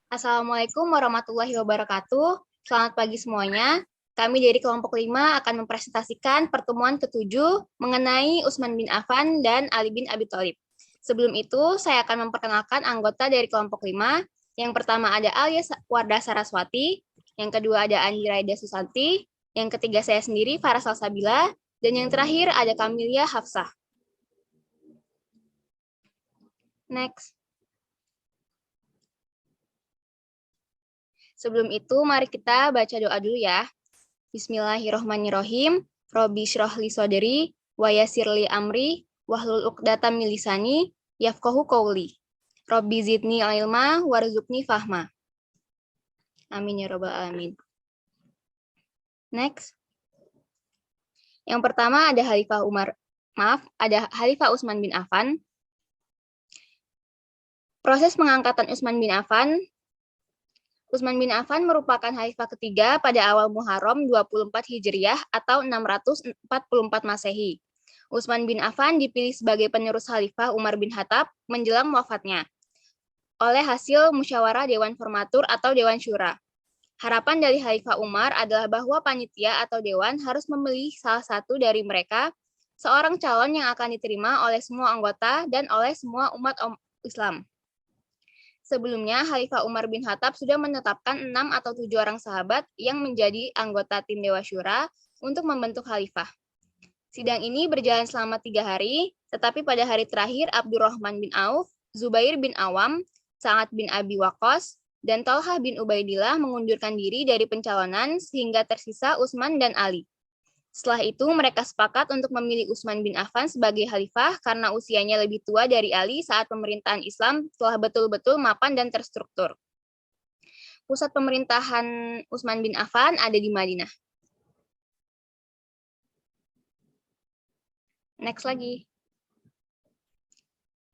Assalamualaikum warahmatullahi wabarakatuh. Selamat pagi semuanya. Kami dari kelompok 5 akan mempresentasikan pertemuan ke-7 mengenai Utsman bin Affan dan Ali bin Abi Thalib. Sebelum itu, saya akan memperkenalkan anggota dari kelompok 5. Yang pertama ada Alia Wardah Saraswati, yang kedua ada Andi Raida Susanti, yang ketiga saya sendiri Farah Salsabila, dan yang terakhir ada Kamilia Hafsah. Next. Sebelum itu, mari kita baca doa dulu ya. Bismillahirrohmanirrohim. Robi shrohli soderi, wa yasirli amri, wahlul uqdatam min lisani, yafqahu qawli. Robi zidni ilma, warzuqni fahma. Amin ya robbal alamin. Next. Yang pertama ada Khalifah Utsman bin Affan. Proses pengangkatan Utsman bin Affan merupakan khalifah ketiga pada awal Muharram 24 Hijriah atau 644 Masehi. Utsman bin Affan dipilih sebagai penerus Khalifah Umar bin Khattab menjelang wafatnya oleh hasil musyawarah Dewan Formatur atau Dewan Syura. Harapan dari Khalifah Umar adalah bahwa panitia atau dewan harus memilih salah satu dari mereka, seorang calon yang akan diterima oleh semua anggota dan oleh semua umat Islam. Sebelumnya, Khalifah Umar bin Khattab sudah menetapkan 6 atau 7 orang sahabat yang menjadi anggota tim Dewa Syura untuk membentuk khalifah. Sidang ini berjalan selama 3 hari, tetapi pada hari terakhir Abdurrahman bin Auf, Zubair bin Awam, Sa'ad bin Abi Waqqas, dan Talha bin Ubaidillah mengundurkan diri dari pencalonan sehingga tersisa Utsman dan Ali. Setelah itu, mereka sepakat untuk memilih Utsman bin Affan sebagai khalifah karena usianya lebih tua dari Ali saat pemerintahan Islam telah betul-betul mapan dan terstruktur. Pusat pemerintahan Utsman bin Affan ada di Madinah. Next lagi.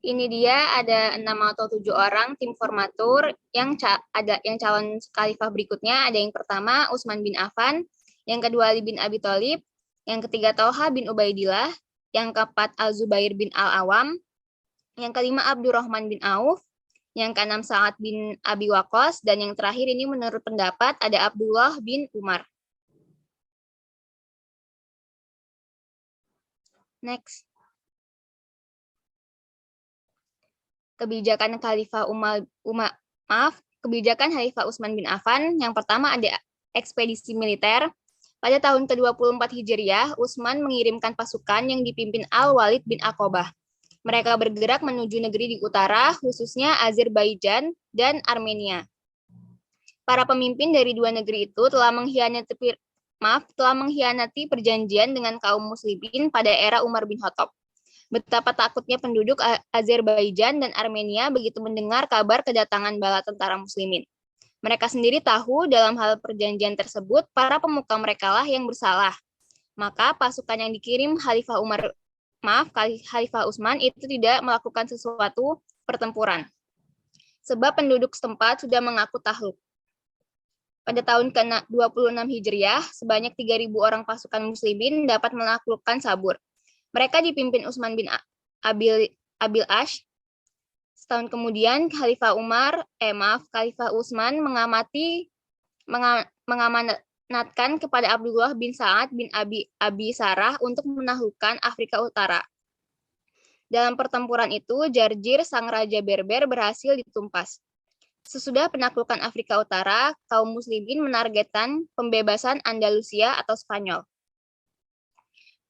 Ini dia ada 6 atau 7 orang tim formatur yang calon khalifah berikutnya. Ada yang pertama Utsman bin Affan, yang kedua Ali bin Abi Thalib, yang ketiga Talha bin Ubaidillah, yang keempat Al-Zubair bin Al-Awam, yang kelima Abdurrahman bin Auf, yang keenam Sa'ad bin Abi Waqqas, dan yang terakhir ini menurut pendapat ada Abdullah bin Umar. Next. Kebijakan Khalifah Khalifah Utsman bin Affan. Yang pertama ada ekspedisi militer. Pada tahun ke-24 Hijriah, Utsman mengirimkan pasukan yang dipimpin Al-Walid bin Aqobah. Mereka bergerak menuju negeri di utara, khususnya Azerbaijan dan Armenia. Para pemimpin dari dua negeri itu telah mengkhianati perjanjian dengan kaum muslimin pada era Umar bin Khattab. Betapa takutnya penduduk Azerbaijan dan Armenia begitu mendengar kabar kedatangan bala tentara muslimin. Mereka sendiri tahu dalam hal perjanjian tersebut, para pemuka merekalah yang bersalah. Maka pasukan yang dikirim Khalifah Utsman itu tidak melakukan sesuatu pertempuran. Sebab penduduk setempat sudah mengaku takluk. Pada tahun ke-26 Hijriah, sebanyak 3.000 orang pasukan muslimin dapat menaklukkan Sabur. Mereka dipimpin Utsman bin Abil Ash. Setahun kemudian, Khalifah Utsman mengamanatkan kepada Abdullah bin Sa'ad bin Abi Sarah untuk menaklukkan Afrika Utara. Dalam pertempuran itu, Jarjir, sang raja Berber, berhasil ditumpas. Sesudah penaklukan Afrika Utara, kaum muslimin menargetkan pembebasan Andalusia atau Spanyol.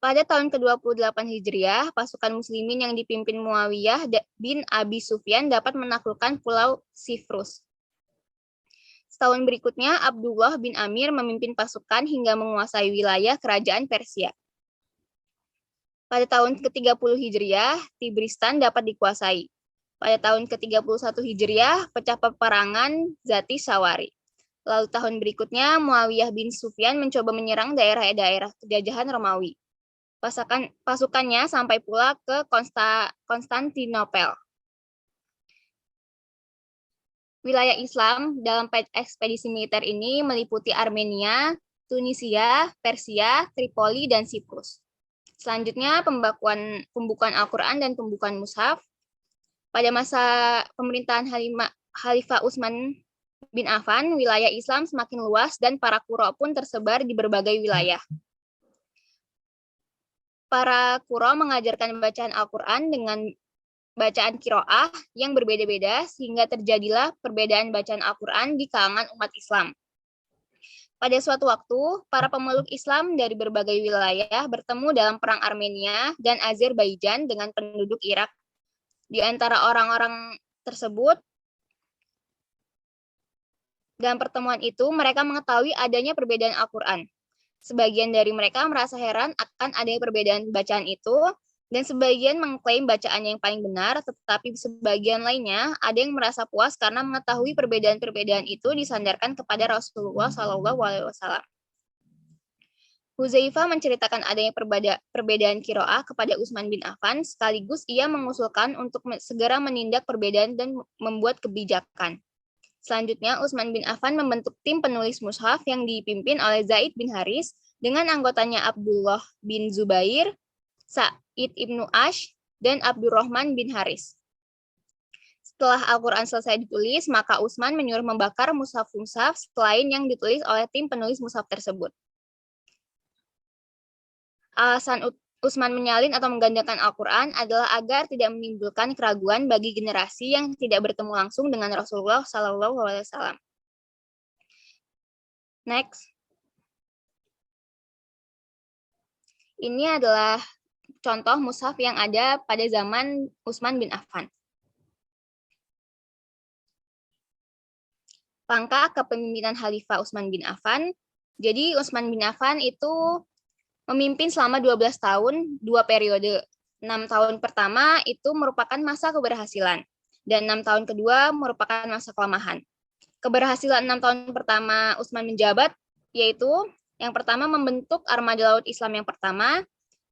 Pada tahun ke-28 Hijriah, pasukan muslimin yang dipimpin Muawiyah bin Abi Sufyan dapat menaklukkan Pulau Siprus. Setahun berikutnya, Abdullah bin Amir memimpin pasukan hingga menguasai wilayah kerajaan Persia. Pada tahun ke-30 Hijriah, Tibristan dapat dikuasai. Pada tahun ke-31 Hijriah, pecah peperangan Zati Sawari. Lalu tahun berikutnya, Muawiyah bin Sufyan mencoba menyerang daerah-daerah kejajahan Romawi. Pasukannya sampai pula ke Konstantinopel. Wilayah Islam dalam ekspedisi militer ini meliputi Armenia, Tunisia, Persia, Tripoli, dan Siprus. Selanjutnya, pembukaan Al-Quran dan pembukaan mushaf. Pada masa pemerintahan Khalifah Utsman bin Affan, wilayah Islam semakin luas dan para qurra pun tersebar di berbagai wilayah. Para qurra mengajarkan bacaan Al-Quran dengan bacaan qiraah yang berbeda-beda sehingga terjadilah perbedaan bacaan Al-Quran di kalangan umat Islam. Pada suatu waktu, para pemeluk Islam dari berbagai wilayah bertemu dalam Perang Armenia dan Azerbaijan dengan penduduk Irak. Di antara orang-orang tersebut, dalam pertemuan itu mereka mengetahui adanya perbedaan Al-Quran. Sebagian dari mereka merasa heran akan adanya perbedaan bacaan itu, dan sebagian mengklaim bacaannya yang paling benar, tetapi sebagian lainnya ada yang merasa puas karena mengetahui perbedaan-perbedaan itu disandarkan kepada Rasulullah SAW. Hudzaifah menceritakan adanya perbedaan qiraah kepada Utsman bin Affan, sekaligus ia mengusulkan untuk segera menindak perbedaan dan membuat kebijakan. Selanjutnya, Utsman bin Affan membentuk tim penulis mushaf yang dipimpin oleh Zaid bin Haris dengan anggotanya Abdullah bin Zubair, Sa'id ibnu Ash, dan Abdurrahman bin Haris. Setelah Al-Quran selesai ditulis, maka Utsman menyuruh membakar mushaf-mushaf selain yang ditulis oleh tim penulis mushaf tersebut. Alasan Utsman menyalin atau menggandakan Al-Quran adalah agar tidak menimbulkan keraguan bagi generasi yang tidak bertemu langsung dengan Rasulullah SAW. Next. Ini adalah contoh mushaf yang ada pada zaman Utsman bin Affan. Pangkat kepemimpinan Khalifah Utsman bin Affan. Jadi Utsman bin Affan itu memimpin selama 12 tahun, 2 periode. 6 tahun pertama itu merupakan masa keberhasilan, dan 6 tahun kedua merupakan masa kelemahan. Keberhasilan 6 tahun pertama Utsman menjabat, yaitu yang pertama membentuk armada laut Islam yang pertama,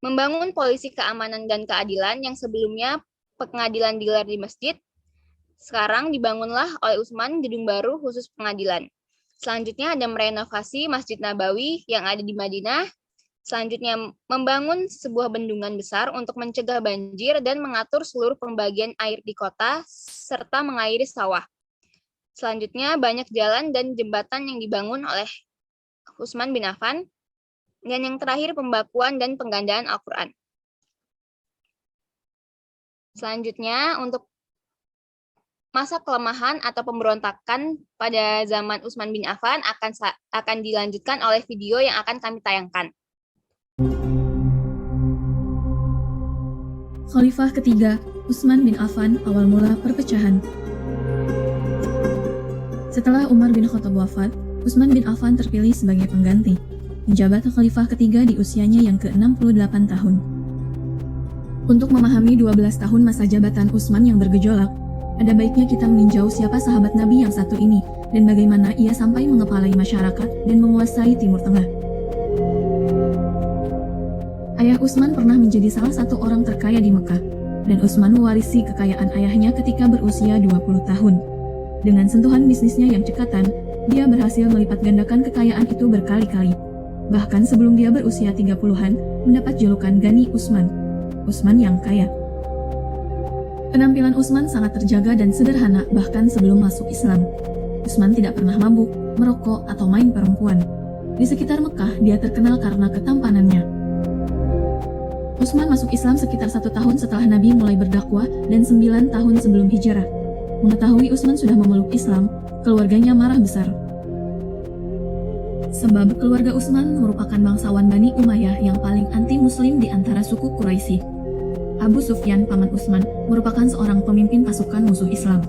membangun polisi keamanan dan keadilan yang sebelumnya pengadilan digelar di masjid, sekarang dibangunlah oleh Utsman gedung baru khusus pengadilan. Selanjutnya ada merenovasi Masjid Nabawi yang ada di Madinah. Selanjutnya, membangun sebuah bendungan besar untuk mencegah banjir dan mengatur seluruh pembagian air di kota, serta mengairi sawah. Selanjutnya, banyak jalan dan jembatan yang dibangun oleh Utsman bin Affan. Dan yang terakhir, pembakuan dan penggandaan Al-Quran. Selanjutnya, untuk masa kelemahan atau pemberontakan pada zaman Utsman bin Affan akan dilanjutkan oleh video yang akan kami tayangkan. Khalifah ketiga, Utsman bin Affan, awal mula perpecahan. Setelah Umar bin Khattab wafat, Utsman bin Affan terpilih sebagai pengganti, menjabat Khalifah ketiga di usianya yang ke-68 tahun. Untuk memahami 12 tahun masa jabatan Utsman yang bergejolak, ada baiknya kita meninjau siapa sahabat Nabi yang satu ini, dan bagaimana ia sampai mengepalai masyarakat dan menguasai Timur Tengah. Ayah Utsman pernah menjadi salah satu orang terkaya di Mekah, dan Utsman mewarisi kekayaan ayahnya ketika berusia 20 tahun. Dengan sentuhan bisnisnya yang cekatan, dia berhasil melipat gandakan kekayaan itu berkali-kali. Bahkan sebelum dia berusia 30-an, mendapat julukan Gani Utsman, Utsman yang kaya. Penampilan Utsman sangat terjaga dan sederhana bahkan sebelum masuk Islam. Utsman tidak pernah mabuk, merokok, atau main perempuan. Di sekitar Mekah, dia terkenal karena ketampanannya. Utsman masuk Islam sekitar 1 tahun setelah Nabi mulai berdakwah dan 9 tahun sebelum hijrah. Mengetahui Utsman sudah memeluk Islam, keluarganya marah besar. Sebab keluarga Utsman merupakan bangsawan Bani Umayyah yang paling anti-muslim di antara suku Quraisy. Abu Sufyan, paman Utsman, merupakan seorang pemimpin pasukan musuh Islam.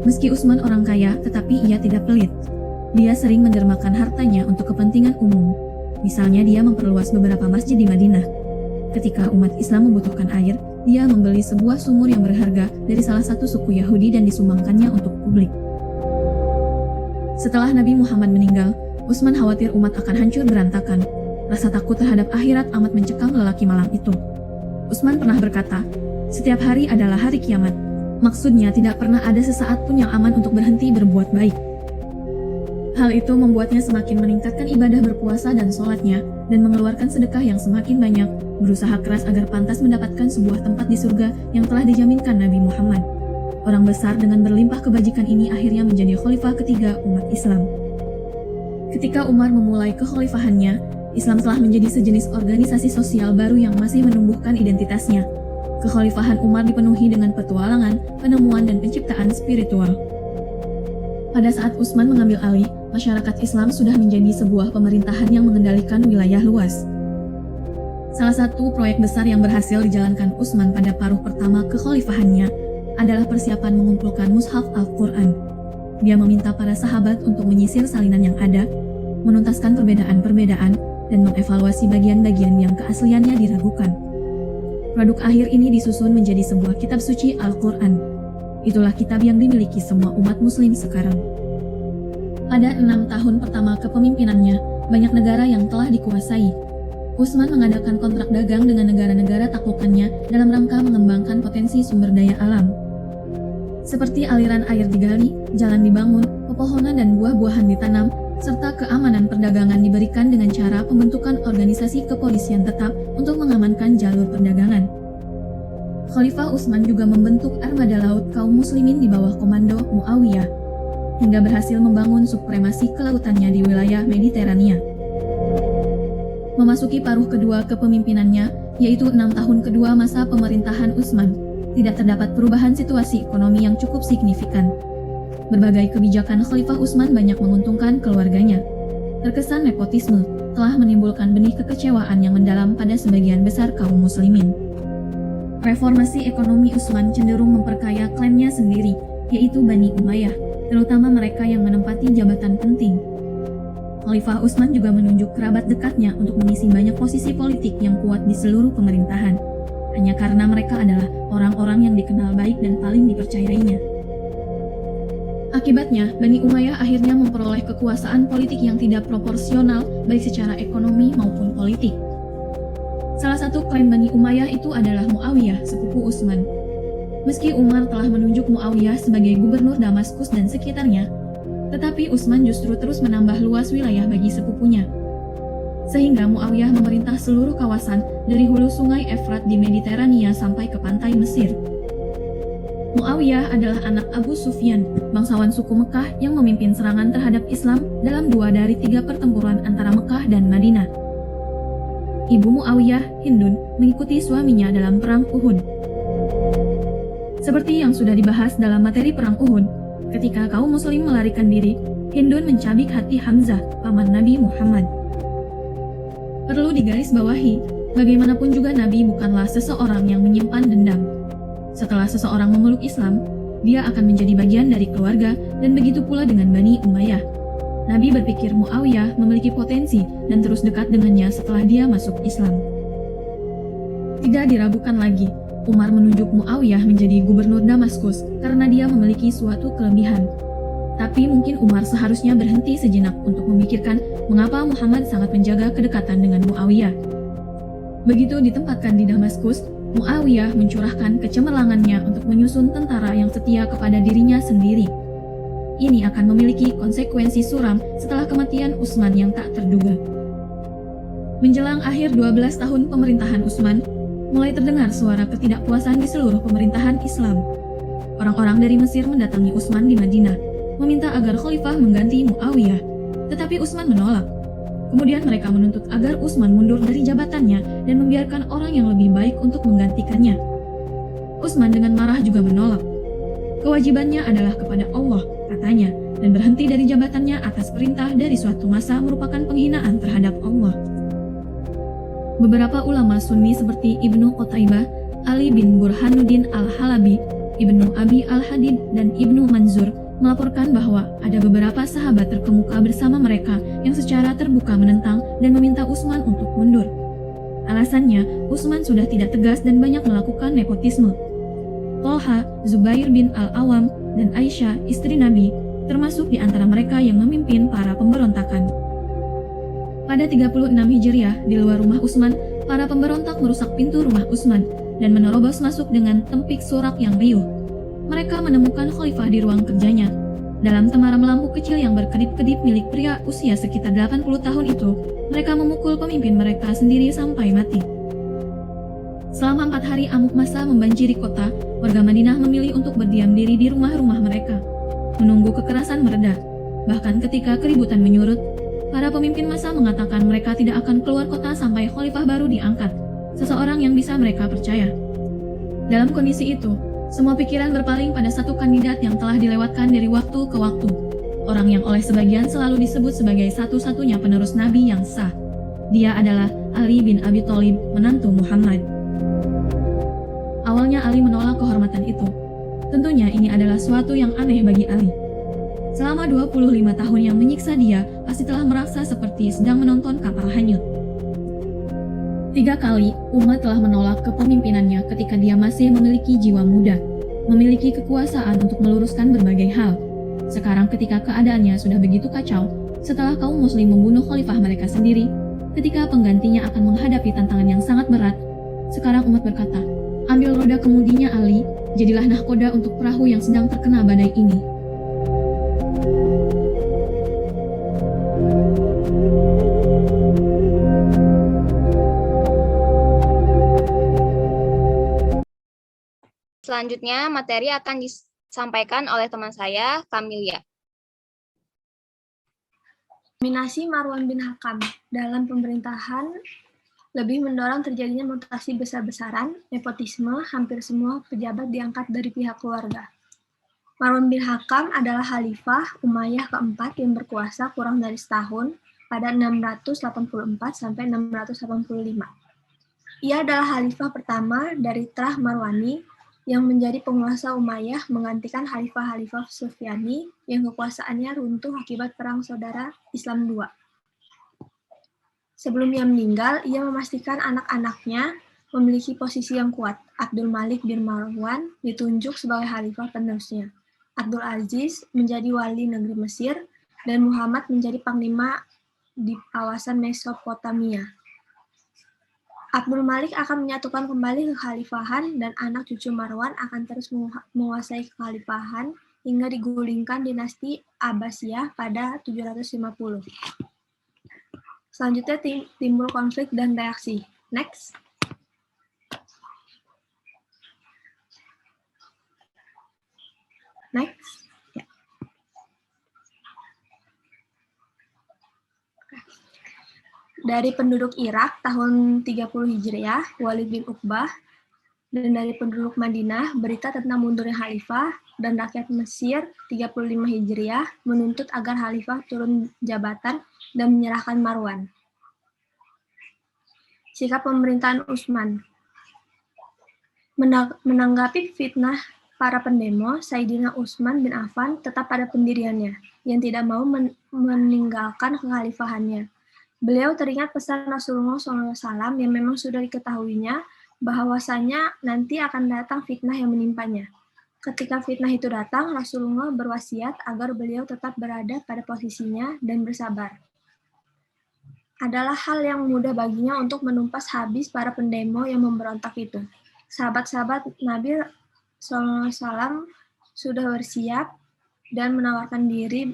Meski Utsman orang kaya, tetapi ia tidak pelit. Dia sering mendermakan hartanya untuk kepentingan umum. Misalnya dia memperluas beberapa masjid di Madinah. Ketika umat Islam membutuhkan air, dia membeli sebuah sumur yang berharga dari salah satu suku Yahudi dan disumbangkannya untuk publik. Setelah Nabi Muhammad meninggal, Utsman khawatir umat akan hancur berantakan. Rasa takut terhadap akhirat amat mencekam lelaki malang itu. Utsman pernah berkata, "Setiap hari adalah hari kiamat." Maksudnya tidak pernah ada sesaat pun yang aman untuk berhenti berbuat baik. Hal itu membuatnya semakin meningkatkan ibadah berpuasa dan sholatnya, dan mengeluarkan sedekah yang semakin banyak, berusaha keras agar pantas mendapatkan sebuah tempat di surga yang telah dijaminkan Nabi Muhammad. Orang besar dengan berlimpah kebajikan ini akhirnya menjadi khalifah ketiga umat Islam. Ketika Umar memulai kekhalifahannya, Islam telah menjadi sejenis organisasi sosial baru yang masih menumbuhkan identitasnya. Kekhalifahan Umar dipenuhi dengan petualangan, penemuan, dan penciptaan spiritual. Pada saat Utsman mengambil alih, masyarakat Islam sudah menjadi sebuah pemerintahan yang mengendalikan wilayah luas. Salah satu proyek besar yang berhasil dijalankan Utsman pada paruh pertama kekhalifahannya adalah persiapan mengumpulkan mushaf Al-Quran. Dia meminta para sahabat untuk menyisir salinan yang ada, menuntaskan perbedaan-perbedaan, dan mengevaluasi bagian-bagian yang keasliannya diragukan. Produk akhir ini disusun menjadi sebuah kitab suci Al-Quran. Itulah kitab yang dimiliki semua umat muslim sekarang. Pada 6 tahun pertama kepemimpinannya, banyak negara yang telah dikuasai. Utsman mengadakan kontrak dagang dengan negara-negara taklukannya dalam rangka mengembangkan potensi sumber daya alam. Seperti aliran air digali, jalan dibangun, pepohonan dan buah-buahan ditanam, serta keamanan perdagangan diberikan dengan cara pembentukan organisasi kepolisian tetap untuk mengamankan jalur perdagangan. Khalifah Utsman juga membentuk armada laut kaum muslimin di bawah komando Muawiyah, hingga berhasil membangun supremasi kelautannya di wilayah Mediterania. Memasuki paruh kedua kepemimpinannya, yaitu 6 tahun kedua masa pemerintahan Utsman, tidak terdapat perubahan situasi ekonomi yang cukup signifikan. Berbagai kebijakan Khalifah Utsman banyak menguntungkan keluarganya. Terkesan nepotisme telah menimbulkan benih kekecewaan yang mendalam pada sebagian besar kaum muslimin. Reformasi ekonomi Utsman cenderung memperkaya klannya sendiri, yaitu Bani Umayyah, terutama mereka yang menempati jabatan penting. Khalifah Utsman juga menunjuk kerabat dekatnya untuk mengisi banyak posisi politik yang kuat di seluruh pemerintahan, hanya karena mereka adalah orang-orang yang dikenal baik dan paling dipercayainya. Akibatnya, Bani Umayyah akhirnya memperoleh kekuasaan politik yang tidak proporsional baik secara ekonomi maupun politik. Salah satu klaim Bani Umayyah itu adalah Muawiyah, sepupu Utsman. Meski Umar telah menunjuk Muawiyah sebagai gubernur Damaskus dan sekitarnya, tetapi Utsman justru terus menambah luas wilayah bagi sepupunya. Sehingga Muawiyah memerintah seluruh kawasan dari hulu sungai Efrat di Mediterania sampai ke pantai Mesir. Muawiyah adalah anak Abu Sufyan, bangsawan suku Mekah yang memimpin serangan terhadap Islam dalam 2 dari 3 pertempuran antara Mekah dan Madinah. Ibu Muawiyah, Hindun, mengikuti suaminya dalam perang Uhud. Seperti yang sudah dibahas dalam materi perang Uhud, ketika kaum muslim melarikan diri, Hindun mencabik hati Hamzah, paman Nabi Muhammad. Perlu digarisbawahi, bagaimanapun juga Nabi bukanlah seseorang yang menyimpan dendam. Setelah seseorang memeluk Islam, dia akan menjadi bagian dari keluarga, dan begitu pula dengan Bani Umayyah. Nabi berpikir Muawiyah memiliki potensi dan terus dekat dengannya setelah dia masuk Islam. Tidak diragukan lagi, Umar menunjuk Muawiyah menjadi gubernur Damaskus karena dia memiliki suatu kelebihan. Tapi mungkin Umar seharusnya berhenti sejenak untuk memikirkan mengapa Muhammad sangat menjaga kedekatan dengan Muawiyah. Begitu ditempatkan di Damaskus, Muawiyah mencurahkan kecemerlangannya untuk menyusun tentara yang setia kepada dirinya sendiri. Ini akan memiliki konsekuensi suram setelah kematian Utsman yang tak terduga. Menjelang akhir 12 tahun pemerintahan Utsman, mulai terdengar suara ketidakpuasan di seluruh pemerintahan Islam. Orang-orang dari Mesir mendatangi Utsman di Madinah, meminta agar khalifah mengganti Muawiyah, tetapi Utsman menolak. Kemudian mereka menuntut agar Utsman mundur dari jabatannya dan membiarkan orang yang lebih baik untuk menggantikannya. Utsman dengan marah juga menolak. Kewajibannya adalah kepada Allah, katanya, dan berhenti dari jabatannya atas perintah dari suatu masa merupakan penghinaan terhadap Allah. Beberapa ulama Sunni seperti Ibnu Qutaibah, Ali bin Burhanuddin al-Halabi, Ibnu Abi al-Hadid, dan Ibnu Manzur melaporkan bahwa ada beberapa sahabat terkemuka bersama mereka yang secara terbuka menentang dan meminta Utsman untuk mundur. Alasannya, Utsman sudah tidak tegas dan banyak melakukan nepotisme. Thalha, Zubair bin al-Awam, dan Aisyah, istri Nabi, termasuk di antara mereka yang memimpin para pemberontakan. Pada 36 Hijriah, di luar rumah Utsman, para pemberontak merusak pintu rumah Utsman dan menerobos masuk dengan tempik sorak yang riuh. Mereka menemukan khalifah di ruang kerjanya. Dalam temaram lampu kecil yang berkedip-kedip milik pria usia sekitar 80 tahun itu, mereka memukul pemimpin mereka sendiri sampai mati. Selama 4 hari amuk massa membanjiri kota, warga Madinah memilih untuk berdiam diri di rumah-rumah mereka, menunggu kekerasan mereda. Bahkan ketika keributan menyurut, para pemimpin massa mengatakan mereka tidak akan keluar kota sampai khalifah baru diangkat, seseorang yang bisa mereka percaya. Dalam kondisi itu, semua pikiran berpaling pada satu kandidat yang telah dilewatkan dari waktu ke waktu, orang yang oleh sebagian selalu disebut sebagai satu-satunya penerus Nabi yang sah. Dia adalah Ali bin Abi Thalib, menantu Muhammad. Awalnya Ali menolak kehormatan itu. Tentunya ini adalah suatu yang aneh bagi Ali. Selama 25 tahun yang menyiksa dia, pasti telah merasa seperti sedang menonton kapal hanyut. 3 kali, umat telah menolak kepemimpinannya ketika dia masih memiliki jiwa muda, memiliki kekuasaan untuk meluruskan berbagai hal. Sekarang ketika keadaannya sudah begitu kacau, setelah kaum muslim membunuh khalifah mereka sendiri, ketika penggantinya akan menghadapi tantangan yang sangat berat, sekarang umat berkata, ambil roda kemudinya Ali, jadilah nahkoda untuk perahu yang sedang terkena badai ini. Selanjutnya, materi akan disampaikan oleh teman saya, Kamilia. Dominasi Marwan bin Hakam dalam pemerintahan lebih mendorong terjadinya mutasi besar-besaran, nepotisme, hampir semua pejabat diangkat dari pihak keluarga. Marwan bin Hakam adalah Khalifah Umayyah keempat yang berkuasa kurang dari setahun pada 684 sampai 685. Ia adalah Khalifah pertama dari Trah Marwani yang menjadi penguasa Umayyah menggantikan Khalifah-Khalifah Sufyani yang kekuasaannya runtuh akibat Perang Saudara Islam II. Sebelum ia meninggal, ia memastikan anak-anaknya memiliki posisi yang kuat. Abdul Malik bin Marwan ditunjuk sebagai Khalifah penerusnya. Abdul Aziz menjadi wali negeri Mesir, dan Muhammad menjadi panglima di kawasan Mesopotamia. Abdul Malik akan menyatukan kembali kekhalifahan dan anak cucu Marwan akan terus menguasai kekhalifahan hingga digulingkan dinasti Abbasiyah pada 750. Selanjutnya timbul konflik dan reaksi. Next. Next. Ya. Dari penduduk Irak tahun 30 Hijriah, Walid bin Uqbah, dan dari penduduk Madinah, berita tentang mundurnya Khalifah, dan rakyat Mesir 35 Hijriah menuntut agar Khalifah turun jabatan dan menyerahkan Marwan. Sikap pemerintahan Utsman. Menanggapi fitnah para pendemo, Sayyidina Utsman bin Affan tetap pada pendiriannya, yang tidak mau meninggalkan kekhalifahannya. Beliau teringat pesan Rasulullah SAW yang memang sudah diketahuinya, bahwasanya nanti akan datang fitnah yang menimpanya. Ketika fitnah itu datang, Rasulullah berwasiat agar beliau tetap berada pada posisinya dan bersabar. Adalah hal yang mudah baginya untuk menumpas habis para pendemo yang memberontak itu. Sahabat-sahabat Nabi SAW sudah bersiap dan menawarkan diri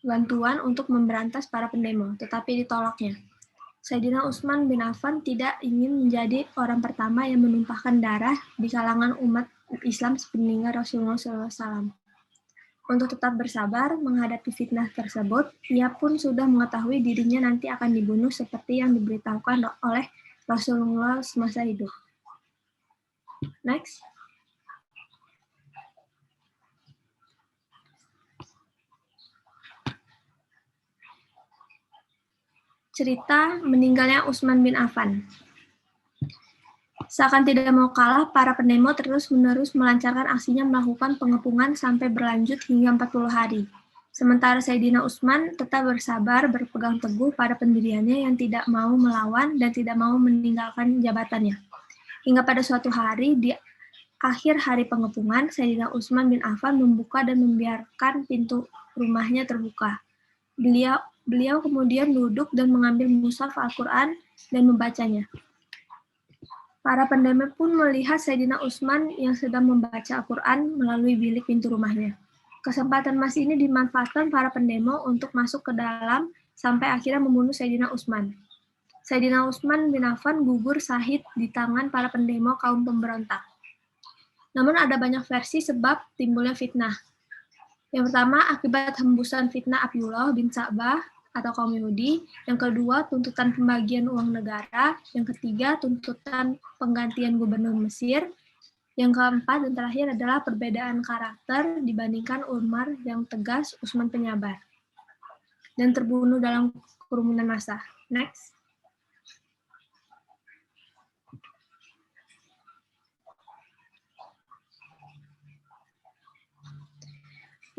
bantuan untuk memberantas para pendemo, tetapi ditolaknya. Sayyidina Utsman bin Affan tidak ingin menjadi orang pertama yang menumpahkan darah di kalangan umat Islam sepeninggal Rasulullah SAW. Untuk tetap bersabar menghadapi fitnah tersebut, ia pun sudah mengetahui dirinya nanti akan dibunuh seperti yang diberitahukan oleh Rasulullah semasa hidup. Next. Cerita meninggalnya Utsman bin Affan. Seakan tidak mau kalah, para pendemo terus-menerus melancarkan aksinya melakukan pengepungan sampai berlanjut hingga 40 hari. Sementara Sayyidina Utsman tetap bersabar berpegang teguh pada pendiriannya yang tidak mau melawan dan tidak mau meninggalkan jabatannya. Hingga pada suatu hari, di akhir hari pengepungan, Sayyidina Utsman bin Affan membuka dan membiarkan pintu rumahnya terbuka. Beliau kemudian duduk dan mengambil mushaf Al-Quran dan membacanya. Para pendemo pun melihat Sayyidina Utsman yang sedang membaca Al-Quran melalui bilik pintu rumahnya. Kesempatan emas ini dimanfaatkan para pendemo untuk masuk ke dalam sampai akhirnya membunuh Sayyidina Utsman. Sayyidina Utsman bin Affan gugur syahid di tangan para pendemo kaum pemberontak. Namun ada banyak versi sebab timbulnya fitnah. Yang pertama, akibat hembusan fitnah Abdullah bin Sa'bah atau kaum Yahudi. Yang kedua, tuntutan pembagian uang negara. Yang ketiga, tuntutan penggantian gubernur Mesir. Yang keempat dan terakhir adalah perbedaan karakter dibandingkan Umar yang tegas, Utsman penyabar, dan terbunuh dalam kerumunan massa. Next.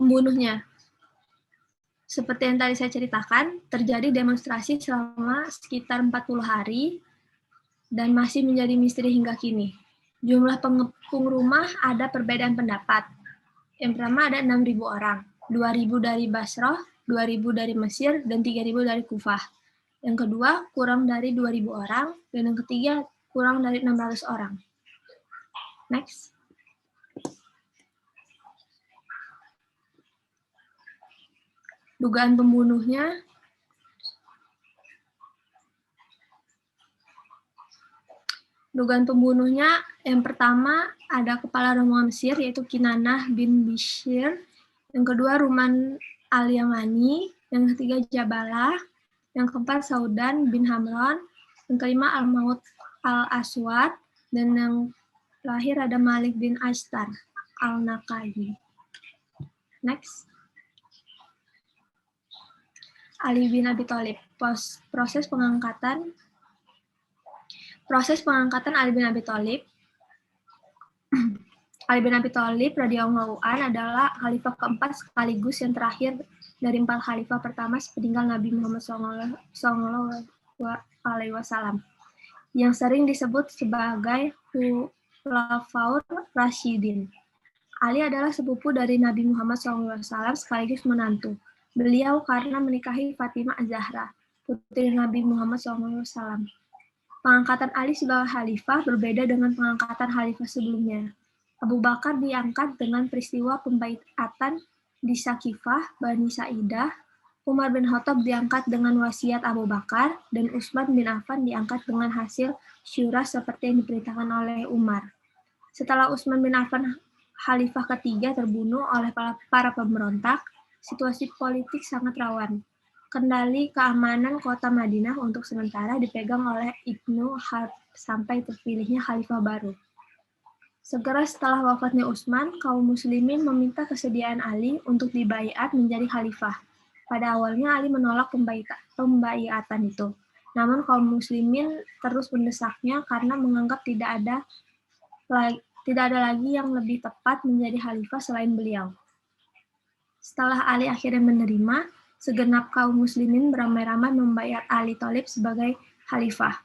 Pembunuhnya. Seperti yang tadi saya ceritakan, terjadi demonstrasi selama sekitar 40 hari dan masih menjadi misteri hingga kini. Jumlah pengepung rumah ada perbedaan pendapat. Yang pertama ada 6.000 orang, 2.000 dari Basrah, 2.000 dari Mesir, dan 3.000 dari Kufah. Yang kedua, kurang dari 2.000 orang, dan yang ketiga, kurang dari 600 orang. Next. Dugaan pembunuhnya. Dugaan pembunuhnya yang pertama ada kepala rombongan Mesir yaitu Kinanah bin Bishir, yang kedua Ruman al-Yamani, yang ketiga Jabalah, yang keempat Saudan bin Hamron, yang kelima Al-Maut al-Aswad, dan yang terakhir ada Malik bin Ashtar al-Naqai. Next. Ali bin Abi Thalib. Proses pengangkatan Ali bin Abi Thalib. Ali bin Abi Thalib radhiyallahu an adalah khalifah keempat sekaligus yang terakhir dari 4 khalifah pertama sepeninggal Nabi Muhammad SAW, yang sering disebut sebagai Khulafaur Rasyidin. Ali adalah sepupu dari Nabi Muhammad SAW sekaligus menantu beliau karena menikahi Fatimah Az-Zahra, putri Nabi Muhammad SAW. Pengangkatan Ali sebagai khalifah berbeda dengan pengangkatan khalifah sebelumnya. Abu Bakar diangkat dengan peristiwa pembaiatan di Sakifah, Bani Sa'idah, Umar bin Khattab diangkat dengan wasiat Abu Bakar, dan Utsman bin Affan diangkat dengan hasil syura seperti yang diperintahkan oleh Umar. Setelah Utsman bin Affan khalifah ketiga terbunuh oleh para pemberontak, situasi politik sangat rawan. Kendali keamanan kota Madinah untuk sementara dipegang oleh Ibnu Harb sampai terpilihnya khalifah baru. Segera setelah wafatnya Utsman, kaum muslimin meminta kesediaan Ali untuk dibaiat menjadi khalifah. Pada awalnya Ali menolak pembaiatan itu. Namun kaum muslimin terus mendesaknya karena menganggap tidak ada lagi yang lebih tepat menjadi khalifah selain beliau. Setelah Ali akhirnya menerima, segenap kaum muslimin beramai-ramai membaiat Ali Thalib sebagai khalifah.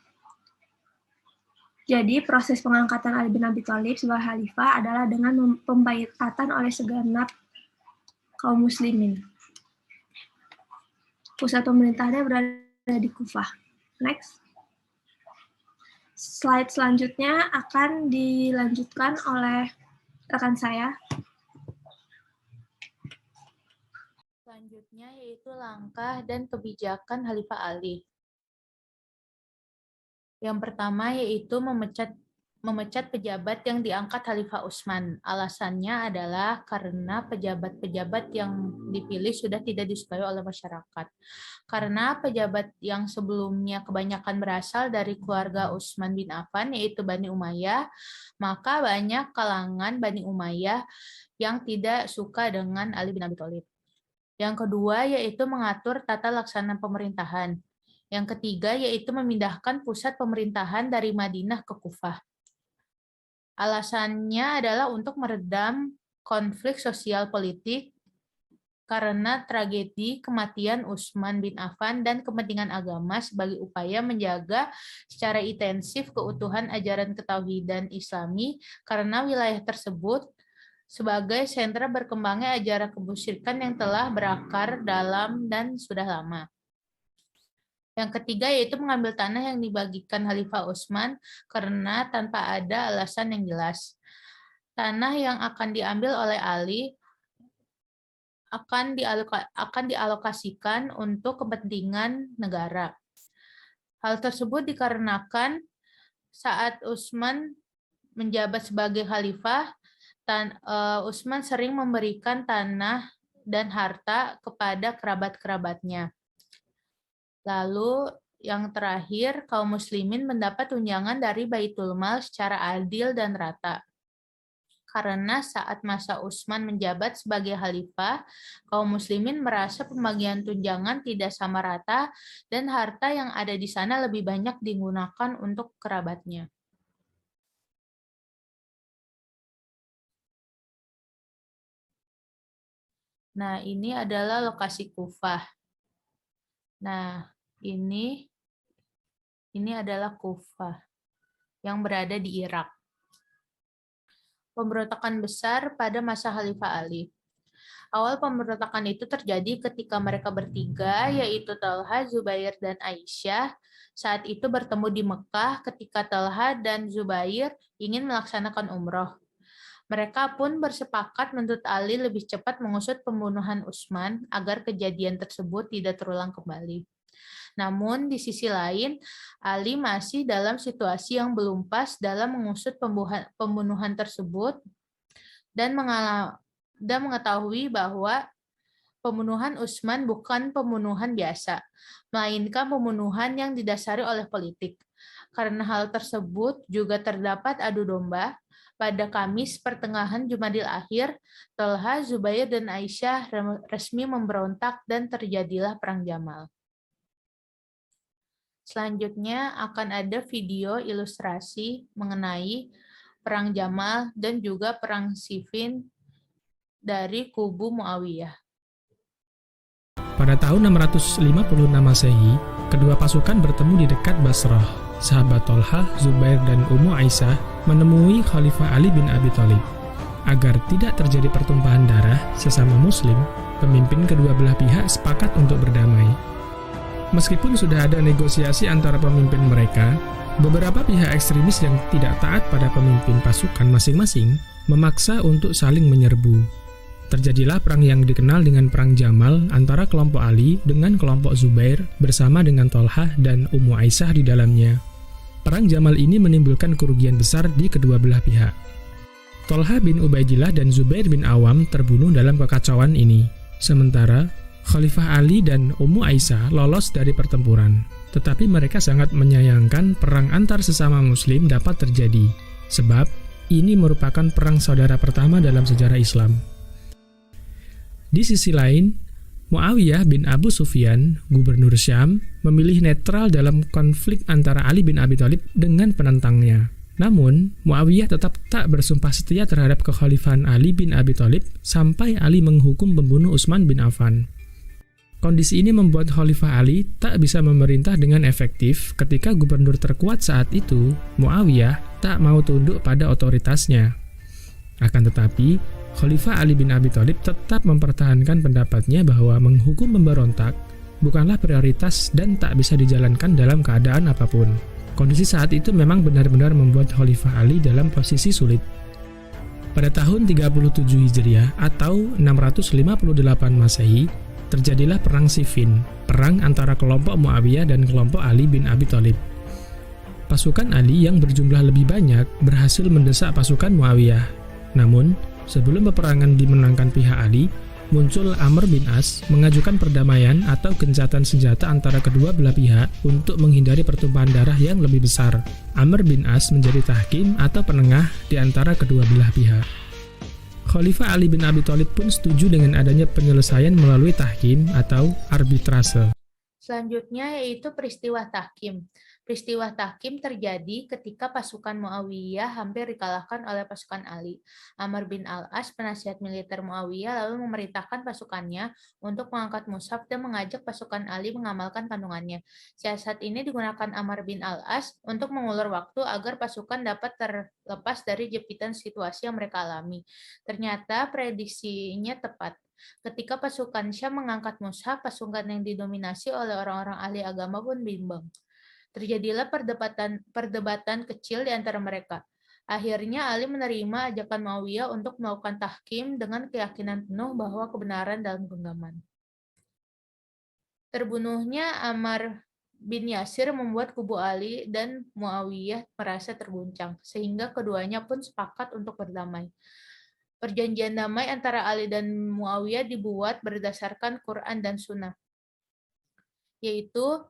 Jadi proses pengangkatan Ali bin Abi Thalib sebagai khalifah adalah dengan pembaiatan oleh segenap kaum muslimin. Pusat pemerintahannya berada di Kufah. Next. Slide selanjutnya akan dilanjutkan oleh rekan saya. Selanjutnya yaitu langkah dan kebijakan Khalifah Ali. Yang pertama yaitu memecat pejabat yang diangkat Khalifah Utsman. Alasannya adalah karena pejabat-pejabat yang dipilih sudah tidak disukai oleh masyarakat. Karena pejabat yang sebelumnya kebanyakan berasal dari keluarga Utsman bin Affan, yaitu Bani Umayyah, maka banyak kalangan Bani Umayyah yang tidak suka dengan Ali bin Abi Thalib. Yang kedua yaitu mengatur tata laksana pemerintahan. Yang ketiga yaitu memindahkan pusat pemerintahan dari Madinah ke Kufah. Alasannya adalah untuk meredam konflik sosial politik karena tragedi kematian Utsman bin Affan dan kepentingan agama sebagai upaya menjaga secara intensif keutuhan ajaran ketauhidan Islami karena wilayah tersebut sebagai sentra berkembangnya ajaran kemusyrikan yang telah berakar dalam dan sudah lama. Yang ketiga yaitu mengambil tanah yang dibagikan Khalifah Utsman karena tanpa ada alasan yang jelas. Tanah yang akan diambil oleh Ali akan dialokasikan untuk kepentingan negara. Hal tersebut dikarenakan saat Utsman menjabat sebagai khalifah, Utsman sering memberikan tanah dan harta kepada kerabat-kerabatnya. Lalu yang terakhir, kaum muslimin mendapat tunjangan dari Baitul Mal secara adil dan rata. Karena saat masa Utsman menjabat sebagai khalifah, kaum muslimin merasa pembagian tunjangan tidak sama rata dan harta yang ada di sana lebih banyak digunakan untuk kerabatnya. Nah, ini adalah lokasi Kufah. Nah, ini adalah Kufah yang berada di Irak. Pemberontakan besar pada masa Khalifah Ali. Awal pemberontakan itu terjadi ketika mereka bertiga, yaitu Talha, Zubair, dan Aisyah, saat itu bertemu di Mekah ketika Talha dan Zubair ingin melaksanakan umroh. Mereka pun bersepakat menuntut Ali lebih cepat mengusut pembunuhan Utsman agar kejadian tersebut tidak terulang kembali. Namun, di sisi lain, Ali masih dalam situasi yang belum pas dalam mengusut pembunuhan tersebut dan mengetahui bahwa pembunuhan Utsman bukan pembunuhan biasa, melainkan pembunuhan yang didasari oleh politik. Karena hal tersebut juga terdapat adu domba, pada Kamis pertengahan Jumadil Akhir, Talha, Zubair, dan Aisyah resmi memberontak dan terjadilah Perang Jamal. Selanjutnya akan ada video ilustrasi mengenai Perang Jamal dan juga Perang Siffin dari kubu Muawiyah. Pada tahun 656 Masehi, kedua pasukan bertemu di dekat Basrah. Sahabat Talha, Zubair, dan Ummu Aisyah menemui Khalifah Ali bin Abi Thalib. Agar tidak terjadi pertumpahan darah sesama muslim, pemimpin kedua belah pihak sepakat untuk berdamai. Meskipun sudah ada negosiasi antara pemimpin mereka, beberapa pihak ekstremis yang tidak taat pada pemimpin pasukan masing-masing memaksa untuk saling menyerbu. Terjadilah perang yang dikenal dengan Perang Jamal antara kelompok Ali dengan kelompok Zubair bersama dengan Talha dan Ummu Aisyah di dalamnya. Perang Jamal ini menimbulkan kerugian besar di kedua belah pihak. Talha bin Ubaidillah dan Zubair bin Awam terbunuh dalam kekacauan ini. Sementara Khalifah Ali dan Ummu Aisyah lolos dari pertempuran. Tetapi mereka sangat menyayangkan perang antar sesama muslim dapat terjadi, sebab ini merupakan perang saudara pertama dalam sejarah Islam. Di sisi lain, Muawiyah bin Abu Sufyan, gubernur Syam, memilih netral dalam konflik antara Ali bin Abi Thalib dengan penentangnya. Namun, Muawiyah tetap tak bersumpah setia terhadap kekhalifahan Ali bin Abi Thalib sampai Ali menghukum pembunuh Utsman bin Affan. Kondisi ini membuat Khalifah Ali tak bisa memerintah dengan efektif ketika gubernur terkuat saat itu, Muawiyah, tak mau tunduk pada otoritasnya. Akan tetapi, Khalifah Ali bin Abi Thalib tetap mempertahankan pendapatnya bahwa menghukum pemberontak bukanlah prioritas dan tak bisa dijalankan dalam keadaan apapun. Kondisi saat itu memang benar-benar membuat Khalifah Ali dalam posisi sulit. Pada tahun 37 Hijriah atau 658 Masehi, terjadilah Perang Siffin, perang antara kelompok Muawiyah dan kelompok Ali bin Abi Thalib. Pasukan Ali yang berjumlah lebih banyak berhasil mendesak pasukan Muawiyah. Namun, sebelum peperangan dimenangkan pihak Ali, muncul Amr bin As mengajukan perdamaian atau gencatan senjata antara kedua belah pihak untuk menghindari pertumpahan darah yang lebih besar. Amr bin As menjadi tahkim atau penengah di antara kedua belah pihak. Khalifah Ali bin Abi Thalib pun setuju dengan adanya penyelesaian melalui tahkim atau arbitrase. Selanjutnya yaitu peristiwa tahkim. Peristiwa tahkim terjadi ketika pasukan Muawiyah hampir dikalahkan oleh pasukan Ali. Amr bin al-As, penasihat militer Muawiyah, lalu memerintahkan pasukannya untuk mengangkat mushaf dan mengajak pasukan Ali mengamalkan kandungannya. Siasat ini digunakan Amr bin al-As untuk mengulur waktu agar pasukan dapat terlepas dari jepitan situasi yang mereka alami. Ternyata prediksinya tepat. Ketika pasukan Syam mengangkat mushaf, pasukan yang didominasi oleh orang-orang ahli agama pun bimbang. Terjadilah perdebatan kecil di antara mereka. Akhirnya Ali menerima ajakan Muawiyah untuk melakukan tahkim dengan keyakinan penuh bahwa kebenaran dalam genggaman. Terbunuhnya Amr bin Yasir membuat kubu Ali dan Muawiyah merasa terguncang, sehingga keduanya pun sepakat untuk berdamai. Perjanjian damai antara Ali dan Muawiyah dibuat berdasarkan Quran dan Sunnah, yaitu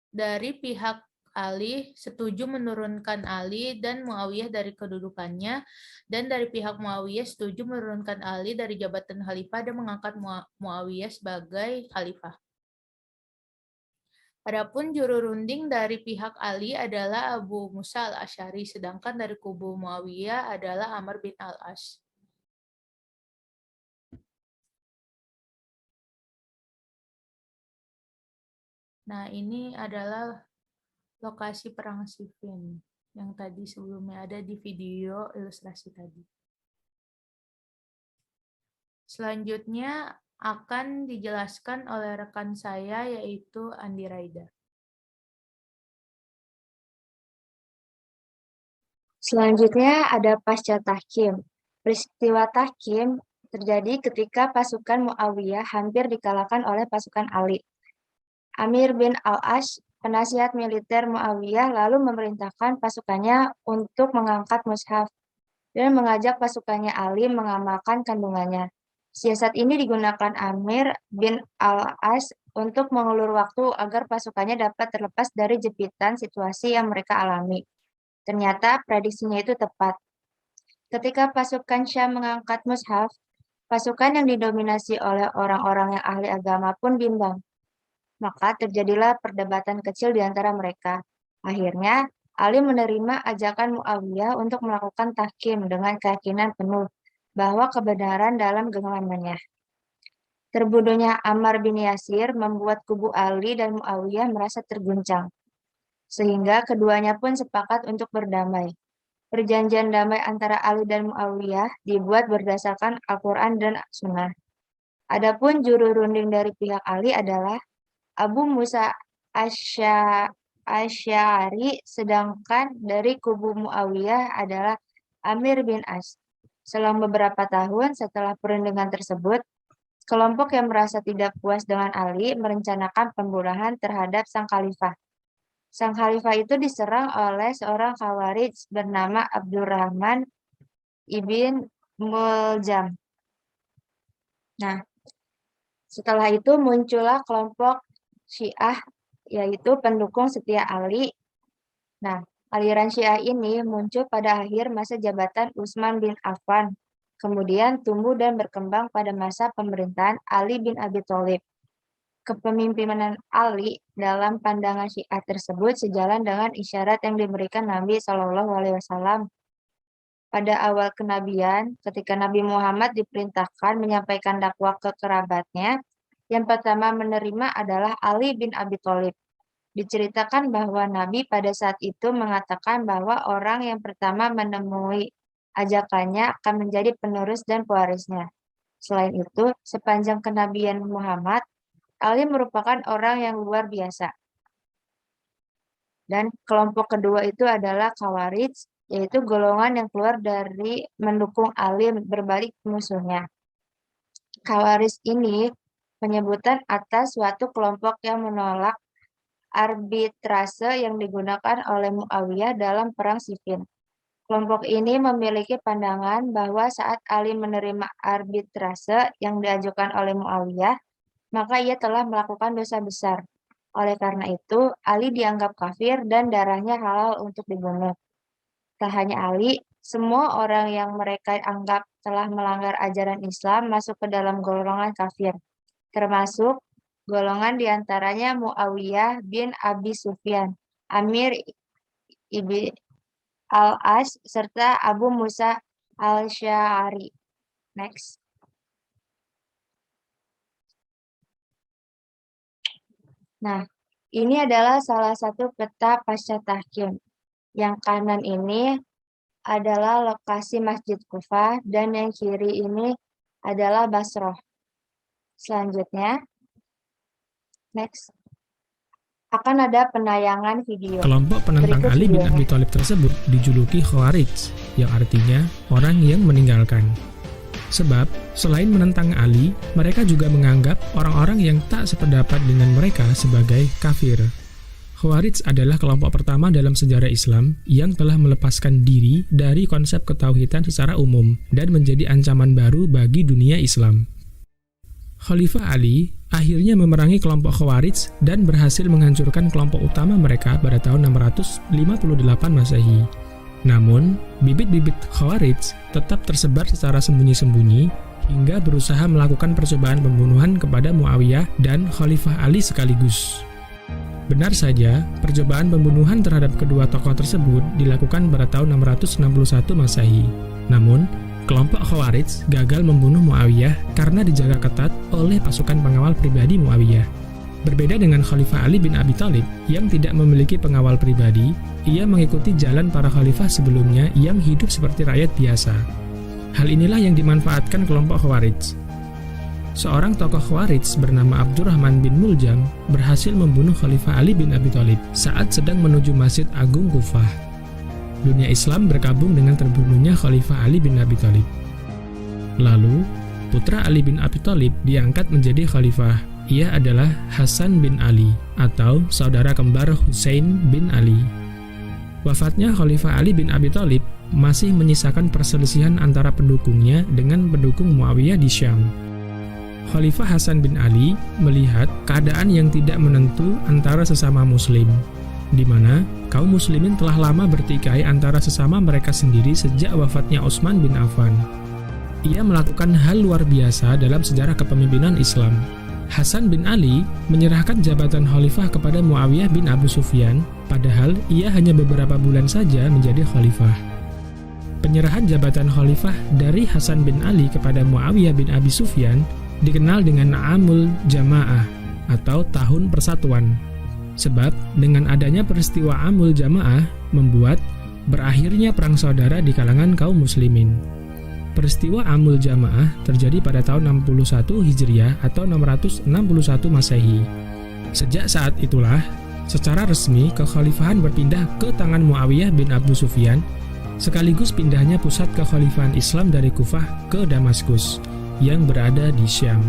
dari pihak Ali setuju menurunkan Ali dan Muawiyah dari kedudukannya, dan dari pihak Muawiyah setuju menurunkan Ali dari jabatan khalifah dan mengangkat Muawiyah sebagai khalifah. Adapun juru runding dari pihak Ali adalah Abu Musa al-Asy'ari, sedangkan dari kubu Muawiyah adalah Amr bin al-As. Nah, ini adalah lokasi perang Siffin yang tadi sebelumnya ada di video ilustrasi tadi. Selanjutnya akan dijelaskan oleh rekan saya, yaitu Andi Raida. Selanjutnya ada pasca Tahkim. Peristiwa Tahkim terjadi ketika pasukan Muawiyah hampir dikalahkan oleh pasukan Ali. Amir bin al-As, penasihat militer Muawiyah, lalu memerintahkan pasukannya untuk mengangkat mushaf dan mengajak pasukannya Ali mengamalkan kandungannya. Siasat ini digunakan Amir bin al-As untuk mengulur waktu agar pasukannya dapat terlepas dari jepitan situasi yang mereka alami. Ternyata prediksinya itu tepat. Ketika pasukan Syam mengangkat mushaf, pasukan yang didominasi oleh orang-orang yang ahli agama pun bimbang. Maka terjadilah perdebatan kecil di antara mereka. Akhirnya, Ali menerima ajakan Muawiyah untuk melakukan tahkim dengan keyakinan penuh bahwa kebenaran dalam genggamannya. Terbunuhnya Ammar bin Yasir membuat kubu Ali dan Muawiyah merasa terguncang, sehingga keduanya pun sepakat untuk berdamai. Perjanjian damai antara Ali dan Muawiyah dibuat berdasarkan Al-Quran dan Sunnah. Adapun juru runding dari pihak Ali adalah Abu Musa Asy'ari, sedangkan dari kubu Muawiyah adalah Amir bin As. Selang beberapa tahun setelah perundingan tersebut, kelompok yang merasa tidak puas dengan Ali merencanakan pembunuhan terhadap sang khalifah. Sang khalifah itu diserang oleh seorang Khawarij bernama Abdurrahman ibn Muljam. Nah, setelah itu muncullah kelompok Syiah, yaitu pendukung setia Ali. Nah, aliran Syiah ini muncul pada akhir masa jabatan Utsman bin Affan, kemudian tumbuh dan berkembang pada masa pemerintahan Ali bin Abi Thalib. Kepemimpinan Ali dalam pandangan Syiah tersebut sejalan dengan isyarat yang diberikan Nabi SAW. Pada awal kenabian, ketika Nabi Muhammad diperintahkan menyampaikan dakwah ke kerabatnya, yang pertama menerima adalah Ali bin Abi Thalib. Diceritakan bahwa Nabi pada saat itu mengatakan bahwa orang yang pertama menemui ajakannya akan menjadi penerus dan pewarisnya. Selain itu, sepanjang kenabian Muhammad, Ali merupakan orang yang luar biasa. Dan kelompok kedua itu adalah Khawarij, yaitu golongan yang keluar dari mendukung Ali berbalik musuhnya. Khawarij ini penyebutan atas suatu kelompok yang menolak arbitrase yang digunakan oleh Muawiyah dalam perang Siffin. Kelompok ini memiliki pandangan bahwa saat Ali menerima arbitrase yang diajukan oleh Muawiyah, maka ia telah melakukan dosa besar. Oleh karena itu, Ali dianggap kafir dan darahnya halal untuk dibunuh. Tak hanya Ali, semua orang yang mereka anggap telah melanggar ajaran Islam masuk ke dalam golongan kafir, termasuk golongan diantaranya Muawiyah bin Abi Sufyan, Amir ibn al-As, serta Abu Musa al-Asy'ari. Next. Nah, ini adalah salah satu peta pasca tahkim. Yang kanan ini adalah lokasi Masjid Kufah dan yang kiri ini adalah Basrah. Selanjutnya, next, akan ada penayangan video. Kelompok penentang Berikut Ali bin videonya. Abi Thalib tersebut dijuluki Khawarij, yang artinya orang yang meninggalkan. Sebab, selain menentang Ali, mereka juga menganggap orang-orang yang tak sependapat dengan mereka sebagai kafir. Khawarij adalah kelompok pertama dalam sejarah Islam yang telah melepaskan diri dari konsep ketauhidan secara umum dan menjadi ancaman baru bagi dunia Islam. Khalifah Ali akhirnya memerangi kelompok Khawarij dan berhasil menghancurkan kelompok utama mereka pada tahun 658 Masehi. Namun, bibit-bibit Khawarij tetap tersebar secara sembunyi-sembunyi hingga berusaha melakukan percobaan pembunuhan kepada Muawiyah dan Khalifah Ali sekaligus. Benar saja, percobaan pembunuhan terhadap kedua tokoh tersebut dilakukan pada tahun 661 Masehi. Namun, kelompok Khawarij gagal membunuh Muawiyah karena dijaga ketat oleh pasukan pengawal pribadi Muawiyah. Berbeda dengan Khalifah Ali bin Abi Thalib yang tidak memiliki pengawal pribadi, ia mengikuti jalan para khalifah sebelumnya yang hidup seperti rakyat biasa. Hal inilah yang dimanfaatkan kelompok Khawarij. Seorang tokoh Khawarij bernama Abdurrahman bin Muljam berhasil membunuh Khalifah Ali bin Abi Thalib saat sedang menuju Masjid Agung Kufah. Dunia Islam berkabung dengan terbunuhnya Khalifah Ali bin Abi Thalib. Lalu, putra Ali bin Abi Thalib diangkat menjadi khalifah. Ia adalah Hasan bin Ali atau saudara kembar Husain bin Ali. Wafatnya Khalifah Ali bin Abi Thalib masih menyisakan perselisihan antara pendukungnya dengan pendukung Muawiyah di Syam. Khalifah Hasan bin Ali melihat keadaan yang tidak menentu antara sesama muslim, di mana kaum muslimin telah lama bertikai antara sesama mereka sendiri sejak wafatnya Utsman bin Affan. Ia melakukan hal luar biasa dalam sejarah kepemimpinan Islam. Hasan bin Ali menyerahkan jabatan khalifah kepada Muawiyah bin Abu Sufyan, padahal ia hanya beberapa bulan saja menjadi khalifah. Penyerahan jabatan khalifah dari Hasan bin Ali kepada Muawiyah bin Abi Sufyan dikenal dengan Amul Jamaah atau Tahun Persatuan. Sebab dengan adanya peristiwa Amul Jamaah membuat berakhirnya perang saudara di kalangan kaum muslimin. Peristiwa Amul Jamaah terjadi pada tahun 61 Hijriah atau 661 Masehi. Sejak saat itulah, secara resmi kekhalifahan berpindah ke tangan Muawiyah bin Abu Sufyan, sekaligus pindahnya pusat kekhalifahan Islam dari Kufah ke Damaskus yang berada di Syam.